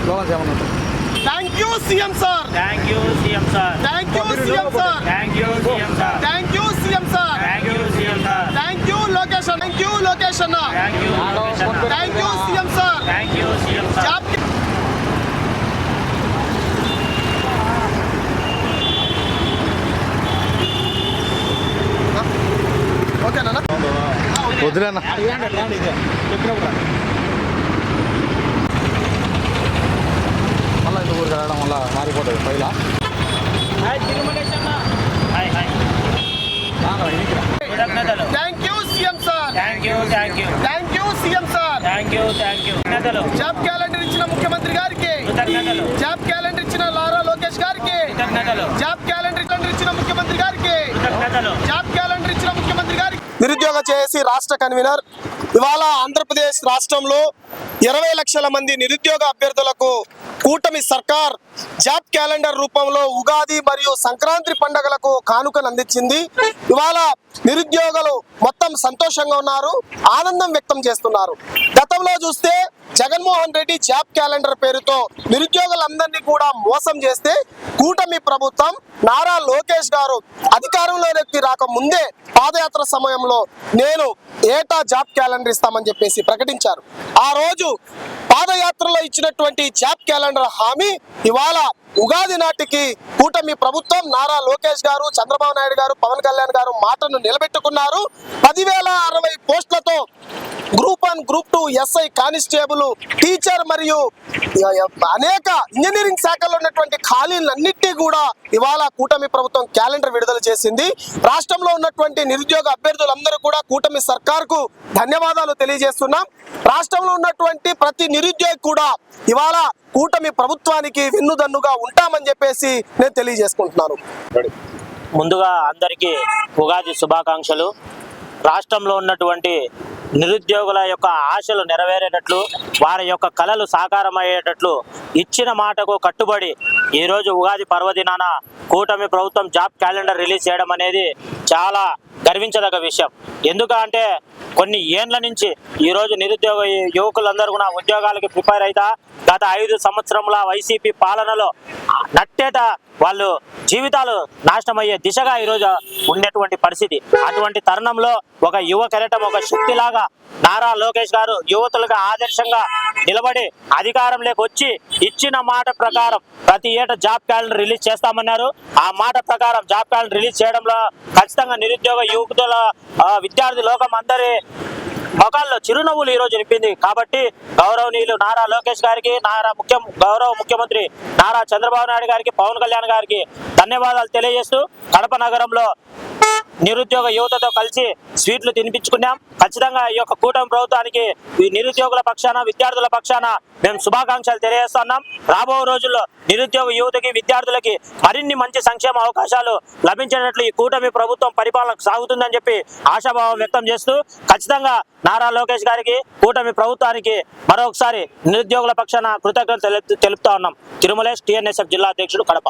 Thank you CM sir, thank you CM sir, thank you CM sir, thank you CM sir, thank you CM sir, thank you CM sir, thank you Lokesh అన్న, thank you Lokesh అన్న, thank you thank you CM sir, thank you CM sir. Job ఓకేనా వదిలేనా మళ్ళీ ఇంత ఊరికి వెళ్ళడం వల్ల మారిపోతుంది పైలా hi hi కృతజ్ఞతలు. Thank you CM sir, thank you thank you thank you CM sir, thank you కృతజ్ఞతలు. జాబ్ క్యాలెండర్ ఇచ్చిన ముఖ్యమంత్రి గారికి, కృతజ్ఞతలు, జాబ్ క్యాలెండర్ ఇచ్చిన నారా లోకేష్ గారికి, కృతజ్ఞతలు, జాబ్ క్యాలెండర్ ఇచ్చిన ముఖ్యమంత్రి గారికి, కృతజ్ఞతలు. జాబ్ క్యాలెండర్ ఇచ్చిన ముఖ్యమంత్రి గారికి. నిరుద్యోగ చేసి రాష్ట్ర కన్వీనర్ ఇవాళ ఆంధ్రప్రదేశ్ రాష్ట్రంలో 20 లక్షల మంది నిరుద్యోగ అభ్యర్థులకు కూటమి సర్కార్ జాబ్ క్యాలెండర్ రూపంలో ఉగాది మరియు సంక్రాంతి పండుగలకు కానుకలు అందించింది. ఇవాళ నిరుద్యోగులు మొత్తం సంతోషంగా ఉన్నారు, ఆనందం వ్యక్తం చేస్తున్నారు. గతంలో చూస్తే జగన్మోహన్ రెడ్డి జాబ్ క్యాలెండర్ పేరుతో నిరుద్యోగులందరినీ కూడా మోసం చేస్తే కూటమి ప్రభుత్వం నారా లోకేష్ గారు అధికారంలోకి రాక ముందే పాదయాత్ర సమయంలో నేను ఏటా జాబ్ క్యాలెండర్ ఇస్తామని చెప్పేసి ప్రకటించారు. ఆ రోజు పాదయాత్రలో ఇచ్చినటువంటి జాబ్ క్యాలెండర్ హామీ ఇవాళ ఉగాది నాటికి కూటమి ప్రభుత్వం నారా లోకేష్ గారు, చంద్రబాబు నాయుడు గారు, పవన్ కళ్యాణ్ గారు మాటను నిలబెట్టుకున్నారు. 10,060 పోస్టులతో group 1, group 2, SI, constable, teacher మరియు అనేక ఇంజనీరింగ్ శాఖల్లో ఉన్నటువంటి ఖాళీలన్నింటినీ కూడా ఇవాళ కూటమి ప్రభుత్వం క్యాలెండర్ విడుదల చేసింది. రాష్ట్రంలో ఉన్నటువంటి నిరుద్యోగ అభ్యర్థులందరూ కూడా కూటమి సర్కార్కు ధన్యవాదాలు తెలియజేస్తున్నాం. రాష్ట్రంలో ఉన్నటువంటి ప్రతి నిరుద్యోగి కూడా ఇవాళ కూటమి ప్రభుత్వానికి వెన్నుదన్నుగా ఉంటామని చెప్పేసి నేను తెలియజేసుకుంటున్నాను. ముందుగా అందరికీ ఉగాది శుభాకాంక్షలు. రాష్ట్రంలో ఉన్నటువంటి నిరుద్యోగుల యొక్క ఆశలు నెరవేరేటట్లు, వారి యొక్క కలలు సాకారమయ్యేటట్లు ఇచ్చిన మాటకు కట్టుబడి ఈరోజు ఉగాది పర్వదినాన కూటమి ప్రభుత్వం జాబ్ క్యాలెండర్ రిలీజ్ చేయడం అనేది చాలా గర్వించదగ్గ విషయం. ఎందుకంటే కొన్ని ఏండ్ల నుంచి ఈరోజు నిరుద్యోగ యువకులందరూ కూడా ఉద్యోగాలకి ప్రిపేర్ అవుతా గత 5 సంవత్సరముల వైసీపీ పాలనలో నట్టేట వాళ్ళు జీవితాలు నాశనమయ్యే దిశగా ఈరోజు ఉన్నటువంటి పరిస్థితి. అటువంటి తరుణంలో ఒక యువ కెరటం, ఒక శక్తిలాగా నారా లోకేష్ గారు యువతులుగా ఆదర్శంగా నిలబడి అధికారంలోకి వచ్చి ఇచ్చిన మాట ప్రకారం ప్రతి ఏటా జాబ్ క్యాలెండర్ రిలీజ్ చేస్తామన్నారు. ఆ మాట ప్రకారం జాబ్ క్యాలెండర్ రిలీజ్ చేయడంలో ఖచ్చితంగా నిరుద్యోగ యువకుల విద్యార్థి లోకం అందరి మొఖాల్లో చిరునవ్వులు ఈ రోజు నింపింది. కాబట్టి గౌరవనీయులు నారా లోకేష్ గారికి, గౌరవ ముఖ్యమంత్రి నారా చంద్రబాబు నాయుడు గారికి, పవన్ కళ్యాణ్ గారికి ధన్యవాదాలు తెలియజేస్తూ కడప నగరంలో నిరుద్యోగ యువతతో కలిసి స్వీట్లు తినిపించుకున్నాం. ఖచ్చితంగా ఈ యొక్క కూటమి ప్రభుత్వానికి ఈ నిరుద్యోగుల పక్షాన, విద్యార్థుల పక్షాన మేము శుభాకాంక్షలు తెలియజేస్తున్నాం. రాబో రోజుల్లో నిరుద్యోగ యువతకి, విద్యార్థులకి మరిన్ని మంచి సంక్షేమ అవకాశాలు లభించేటట్లు ఈ కూటమి ప్రభుత్వం పరిపాలన సాగుతుందని చెప్పి ఆశాభావం వ్యక్తం చేస్తూ ఖచ్చితంగా నారా లోకేష్ గారికి, కూటమి ప్రభుత్వానికి మరొకసారి నిరుద్యోగుల పక్షాన కృతజ్ఞతలు తెలుపుతా ఉన్నాం. తిరుమలేష్, TNSF జిల్లా అధ్యక్షుడు, కడప.